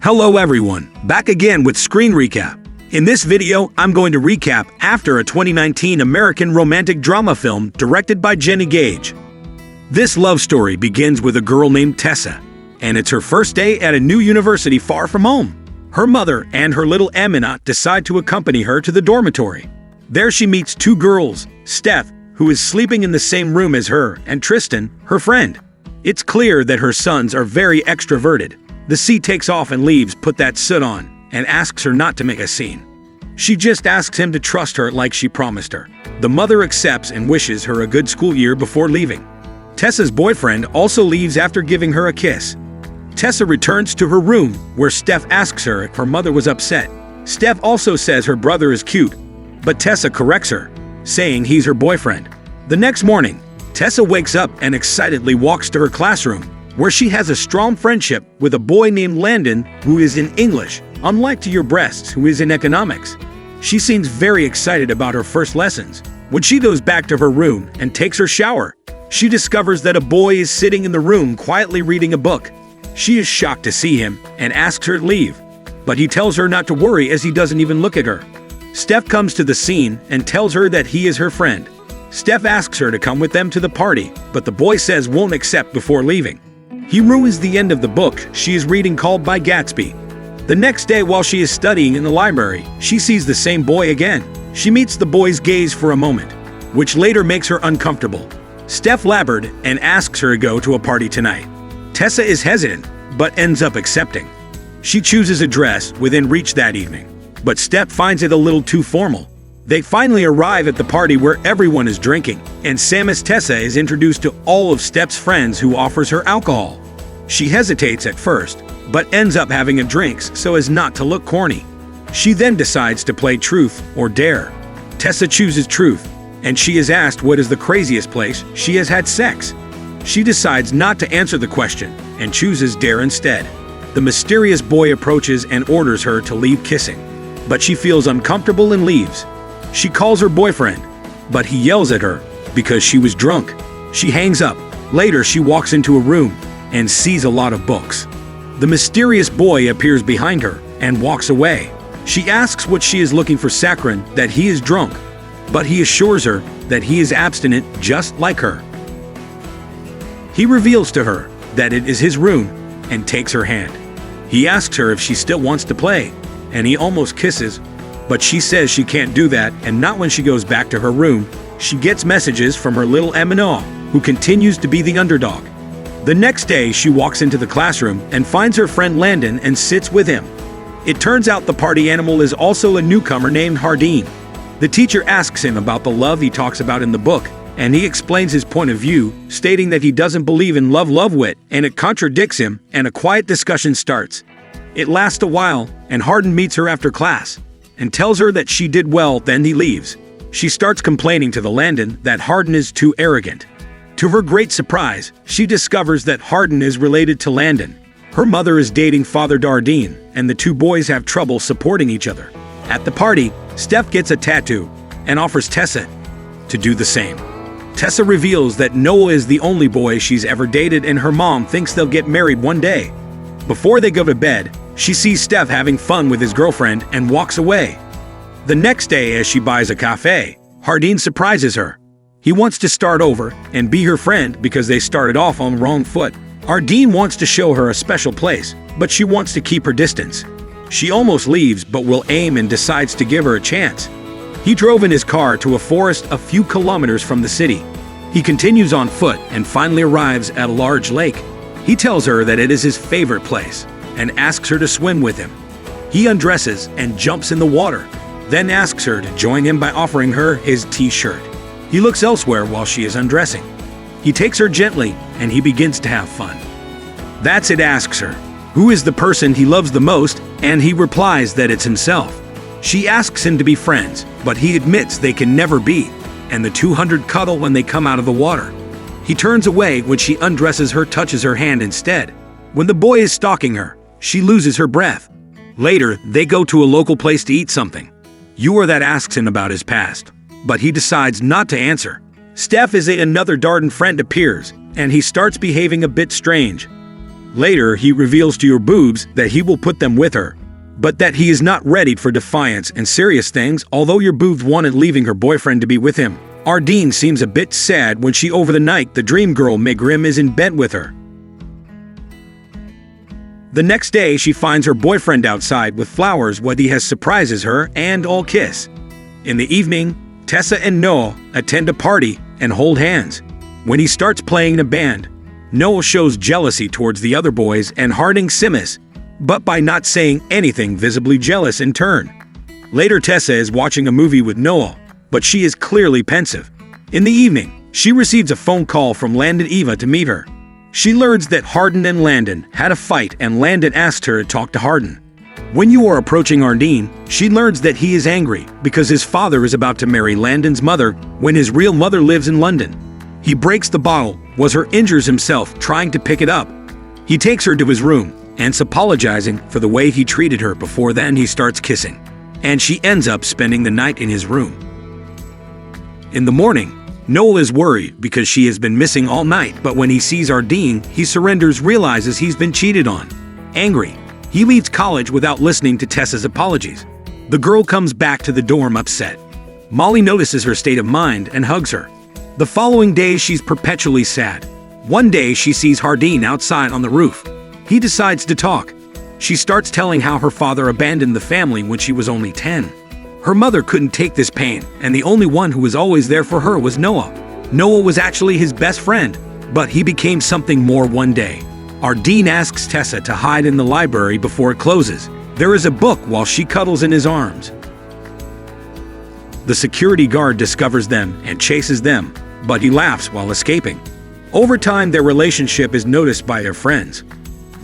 Hello everyone, back again with Screen Recap. In this video, I'm going to recap after a 2019 American romantic drama film directed by Jenny Gage. This love story begins with a girl named Tessa, and it's her first day at a new university far from home. Her mother and her little Eminat decide to accompany her to the dormitory. There she meets two girls, Steph, who is sleeping in the same room as her, and Tristan, her friend. It's clear that her sons are very extroverted. The C takes off and leaves put that soot on and asks her not to make a scene. She just asks him to trust her like she promised her. The mother accepts and wishes her a good school year before leaving. Tessa's boyfriend also leaves after giving her a kiss. Tessa returns to her room where Steph asks her if her mother was upset. Steph also says her brother is cute, but Tessa corrects her, saying he's her boyfriend. The next morning, Tessa wakes up and excitedly walks to her classroom, where she has a strong friendship with a boy named Landon who is in English, unlike to your breasts who is in economics. She seems very excited about her first lessons. When she goes back to her room and takes her shower, she discovers that a boy is sitting in the room quietly reading a book. She is shocked to see him and asks her to leave, but he tells her not to worry as he doesn't even look at her. Steph comes to the scene and tells her that he is her friend. Steph asks her to come with them to the party, but the boy says won't accept before leaving. He ruins the end of the book she is reading called By Gatsby. The next day while she is studying in the library, she sees the same boy again. She meets the boy's gaze for a moment, which later makes her uncomfortable. Steph labored and asks her to go to a party tonight. Tessa is hesitant, but ends up accepting. She chooses a dress within reach that evening, but Steph finds it a little too formal. They finally arrive at the party where everyone is drinking, and Samus Tessa is introduced to all of Steph's friends who offers her alcohol. She hesitates at first, but ends up having a drink so as not to look corny. She then decides to play truth or dare. Tessa chooses truth, and she is asked what is the craziest place she has had sex. She decides not to answer the question and chooses dare instead. The mysterious boy approaches and orders her to leave kissing, but she feels uncomfortable and leaves. She calls her boyfriend, but he yells at her because she was drunk. She hangs up. Later, she walks into a room and sees a lot of books. The mysterious boy appears behind her and walks away. She asks what she is looking for Sakharin, that he is drunk, but he assures her that he is abstinent just like her. He reveals to her that it is his room and takes her hand. He asks her if she still wants to play, and he almost kisses, but she says she can't do that, and not when she goes back to her room. She gets messages from her little Eminat, who continues to be the underdog. The next day, she walks into the classroom and finds her friend Landon and sits with him. It turns out the party animal is also a newcomer named Hardin. The teacher asks him about the love he talks about in the book, and he explains his point of view, stating that he doesn't believe in love wit, and it contradicts him, and a quiet discussion starts. It lasts a while, and Hardin meets her after class and tells her that she did well, then he leaves. She starts complaining to the Landon that Hardin is too arrogant. To her great surprise, she discovers that Hardin is related to Landon. Her mother is dating Father Dardine, and the two boys have trouble supporting each other. At the party, Steph gets a tattoo and offers Tessa to do the same. Tessa reveals that Noah is the only boy she's ever dated, and her mom thinks they'll get married one day. Before they go to bed, she sees Steph having fun with his girlfriend and walks away. The next day, as she buys a cafe, Hardin surprises her. He wants to start over and be her friend because they started off on the wrong foot. Hardin wants to show her a special place, but she wants to keep her distance. She almost leaves but will aim and decides to give her a chance. He drove in his car to a forest a few kilometers from the city. He continues on foot and finally arrives at a large lake. He tells her that it is his favorite place and asks her to swim with him. He undresses and jumps in the water, then asks her to join him by offering her his t-shirt. He looks elsewhere while she is undressing. He takes her gently and he begins to have fun. That's it asks her, who is the person he loves the most, and he replies that it's himself. She asks him to be friends, but he admits they can never be, and the 200 cuddle when they come out of the water. He turns away when she undresses her, touches her hand instead. When the boy is stalking her, she loses her breath. Later, they go to a local place to eat something. You are that asks him about his past, but he decides not to answer. Steph is another Darden friend appears, and he starts behaving a bit strange. Later, he reveals to your boobs that he will put them with her, but that he is not ready for defiance and serious things, although your boobs wanted leaving her boyfriend to be with him. Hardin seems a bit sad when she over the night the dream girl Megrim is in bed with her. The next day, she finds her boyfriend outside with flowers. What he has surprises her and all kiss. In the evening, Tessa and Noah attend a party and hold hands. When he starts playing in a band, Noah shows jealousy towards the other boys and Hardin sims, but by not saying anything visibly jealous in turn. Later, Tessa is watching a movie with Noah, but she is clearly pensive. In the evening, she receives a phone call from Landon Eva to meet her. She learns that Hardin and Landon had a fight and Landon asked her to talk to Hardin. When you are approaching Hardin, she learns that he is angry because his father is about to marry Landon's mother when his real mother lives in London. He breaks the bottle, injures himself trying to pick it up. He takes her to his room and is apologizing for the way he treated her. Before then, he starts kissing, and she ends up spending the night in his room. In the morning, Noel is worried because she has been missing all night, but when he sees Hardin, he surrenders, realizes he's been cheated on. Angry, he leaves college without listening to Tessa's apologies. The girl comes back to the dorm upset. Molly notices her state of mind and hugs her. The following day, she's perpetually sad. One day, she sees Hardin outside on the roof. He decides to talk. She starts telling how her father abandoned the family when she was only 10. Her mother couldn't take this pain, and the only one who was always there for her was Noah. Noah was actually his best friend, but he became something more one day. Hardin asks Tessa to hide in the library before it closes. There is a book while she cuddles in his arms. The security guard discovers them and chases them, but he laughs while escaping. Over time, their relationship is noticed by their friends.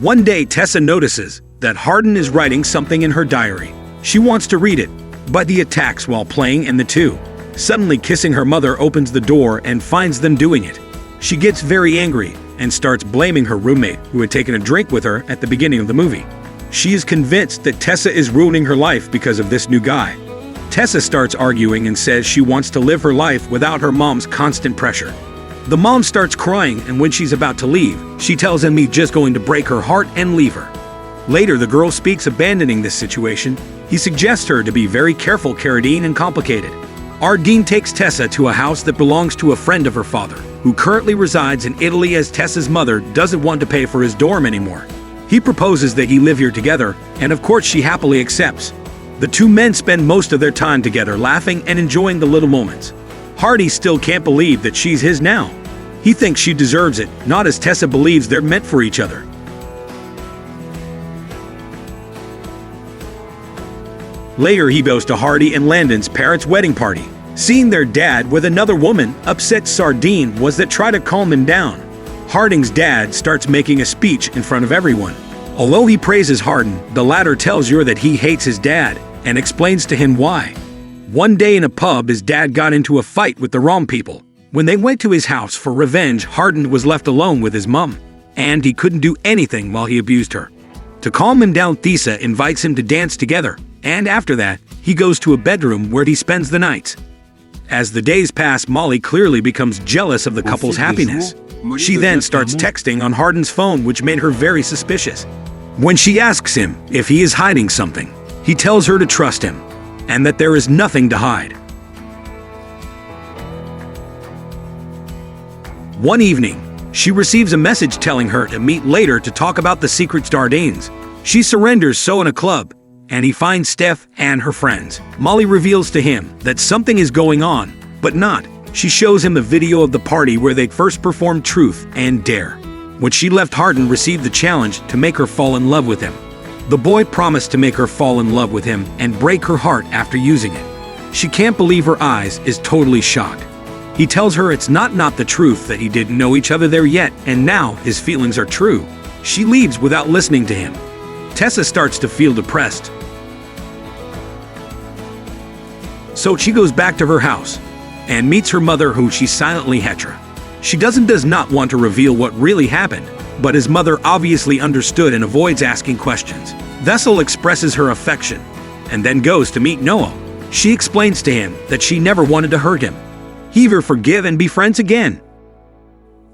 One day, Tessa notices that Hardin is writing something in her diary. She wants to read it, but he attacks while playing, and the two, suddenly kissing her mother, opens the door and finds them doing it. She gets very angry and starts blaming her roommate who had taken a drink with her at the beginning of the movie. She is convinced that Tessa is ruining her life because of this new guy. Tessa starts arguing and says she wants to live her life without her mom's constant pressure. The mom starts crying, and when she's about to leave, she tells him he's just going to break her heart and leave her. Later, the girl speaks abandoning this situation. He suggests her to be very careful, Hardin, and complicated. Hardin takes Tessa to a house that belongs to a friend of her father, who currently resides in Italy as Tessa's mother doesn't want to pay for his dorm anymore. He proposes that he live here together, and of course she happily accepts. The two men spend most of their time together, laughing and enjoying the little moments. Hardin still can't believe that she's his now. He thinks she deserves it, not as Tessa believes they're meant for each other. Later, he goes to Hardin and Landon's parents' wedding party. Seeing their dad with another woman upsets Hardin was that try to calm him down. Hardin's dad starts making a speech in front of everyone. Although he praises Hardin, the latter tells her that he hates his dad and explains to him why. One day in a pub, his dad got into a fight with the wrong people. When they went to his house for revenge, Hardin was left alone with his mom, and he couldn't do anything while he abused her. To calm him down, Tessa invites him to dance together, and after that, he goes to a bedroom where he spends the nights. As the days pass, Molly clearly becomes jealous of the couple's happiness. She then starts texting on Hardin's phone, which made her very suspicious. When she asks him if he is hiding something, he tells her to trust him, and that there is nothing to hide. One evening, she receives a message telling her to meet later to talk about the secrets to Hardin's. She surrenders so in a club, and he finds Steph and her friends. Molly reveals to him that something is going on, but not. She shows him a video of the party where they first performed Truth and Dare. When she left, Hardin received the challenge to make her fall in love with him. The boy promised to make her fall in love with him and break her heart after using it. She can't believe her eyes, is totally shocked. He tells her it's not the truth, that he didn't know each other there yet, and now his feelings are true. She leaves without listening to him. Tessa starts to feel depressed. So she goes back to her house and meets her mother, who she silently hates. She does not want to reveal what really happened, but his mother obviously understood and avoids asking questions. Vessel expresses her affection and then goes to meet Noah. She explains to him that she never wanted to hurt him. He will forgive and be friends again.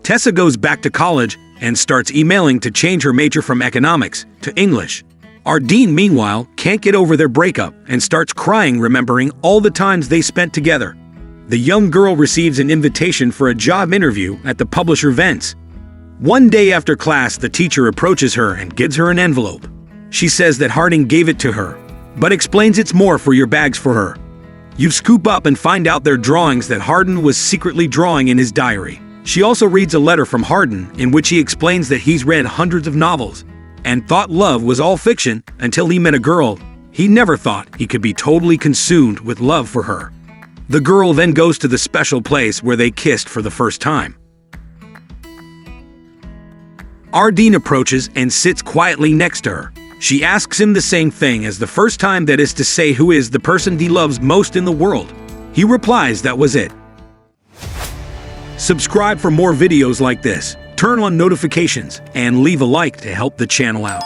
Tessa goes back to college and starts emailing to change her major from economics to English. Hardin, meanwhile, can't get over their breakup and starts crying, remembering all the times they spent together. The young girl receives an invitation for a job interview at the publisher Vents. One day after class, the teacher approaches her and gives her an envelope. She says that Hardin gave it to her, but explains it's more for your bags for her. You scoop up and find out they're drawings that Hardin was secretly drawing in his diary. She also reads a letter from Hardin in which he explains that he's read hundreds of novels and thought love was all fiction until he met a girl he never thought he could be totally consumed with love for her. The girl then goes to the special place where they kissed for the first time. Hardin approaches and sits quietly next to her. She asks him the same thing as the first time, that is to say, who is the person he loves most in the world. He replies that was it. Subscribe for more videos like this, turn on notifications, and leave a like to help the channel out.